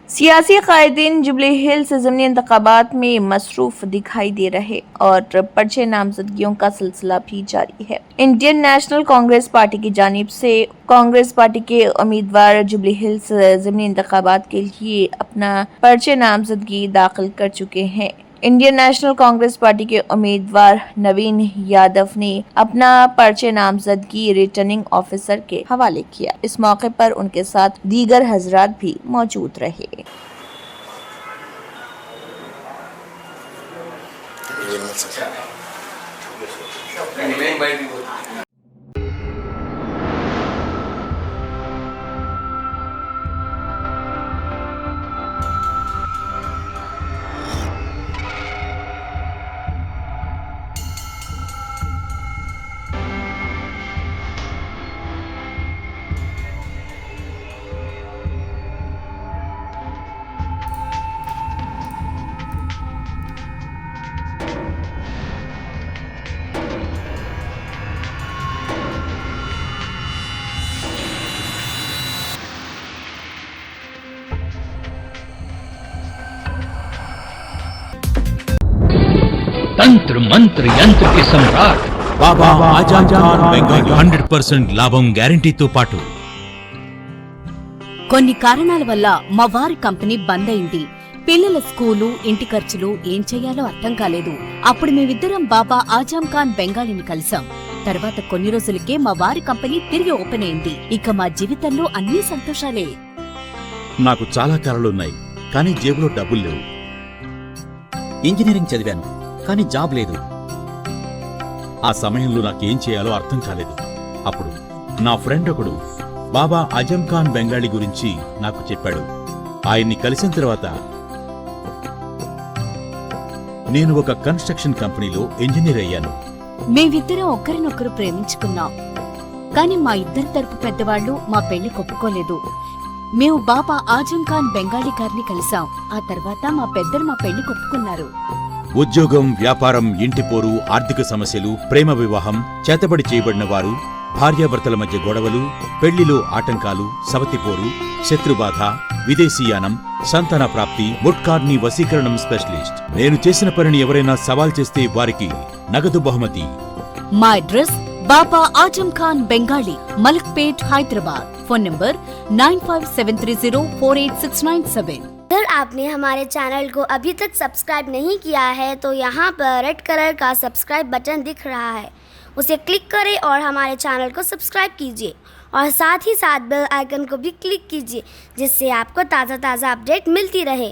सियासी कायदीन jubilee hills ज़मीनी इंतखाबात में मसरूफ दिखाई दे रहे और पर्चे नामजदगियों का सिलसिला भी जारी है। इंडियन नेशनल कांग्रेस पार्टी की जानिब से कांग्रेस पार्टी के उम्मीदवार जुबली हिल्स ज़मीनी इंतखाबात के लिए अपना पर्चे नामजदगी दाखिल कर चुके हैं। इंडियन नेशनल कांग्रेस पार्टी के उम्मीदवार नवीन यादव ने अपना पर्चे नामजदगी रिटर्निंग ऑफिसर के हवाले किया। इस मौके पर उनके साथ दीगर हजरात भी मौजूद रहे। तंत्र मंत्र यंत्र के सम्राट बाबा आजम खान బెంగాలీ 100% లాభం గ్యారెంటీతో పాటు కొన్ని కారణాల వల్ల మా వారి కంపెనీ బంద్ అయింది. పిల్లల స్కూలు, ఇంటి ఖర్చులు ఏం చెయ్యాలో అర్థం కాలేదు. అప్పుడు మేమిద్దరం బాబా ఆజం ఖాన్ బెంగాలీని కలిసాం. తర్వాత కొన్ని రోజులకే మా వారి కంపెనీ తిరిగి ఓపెన్ అయింది. ఇక మా జీవితంలో అన్ని సంతోషాలే. నాకు చాలా కలలున్నాయి, కానీ జేబులో డబ్బులు లేవు. ఇంజనీరింగ్ చదివాను, కానీ జాబ్ లేదు. ఆ సమయంలో నాకేం చేయాలో అర్థం కాలేదు. అప్పుడు నా ఫ్రెండ్ ఒకడు బాబా ఆజం ఖాన్ బెంగాలీ గురించి నాకు చెప్పాడు. ఆయన్ని కలిసిన తర్వాత నేను ఒక కన్స్ట్రక్షన్ కంపెనీలో ఇంజనీర్ అయ్యాను. మేమిద్దరం ఒకరినొకరు ప్రేమించుకున్నాం. కాని మా ఇద్దరి తరపు పెద్దవాళ్లు మా పెళ్లి కొప్పుకోలేదు. మేము బాబా ఆజం ఖాన్ బెంగాలీ గారిని కలిసాం. ఆ తర్వాత మా పెద్దలు మా పెళ్లి కొప్పుకున్నారు. ఉద్యోగం, వ్యాపారం, ఇంటిపోరు, ఆర్థిక సమస్యలు, ప్రేమ వివాహం, చేతబడి చేయబడిన వారు, భార్యాభర్తల మధ్య గొడవలు, పెళ్లిలో ఆటంకాలు, సవతిపోరు, శత్రుబాధ, విదేశీయానం, సంతాన ప్రాప్తి, ముట్కార్ని వశీకరణం స్పెషలిస్ట్. నేను చేసిన పనిని ఎవరైనా సవాల్ చేస్తే వారికి నగదు బహుమతి. మా address Baba Azam Khan Bengali, Malakpet, Hyderabad. Phone number 9573048697। अगर आपने हमारे चैनल को अभी तक सब्सक्राइब नहीं किया है तो यहाँ पर रेड कलर का सब्सक्राइब बटन दिख रहा है, उसे क्लिक करें और हमारे चैनल को सब्सक्राइब कीजिए और साथ ही साथ बेल आइकन को भी क्लिक कीजिए, जिससे आपको ताज़ा अपडेट मिलती रहे।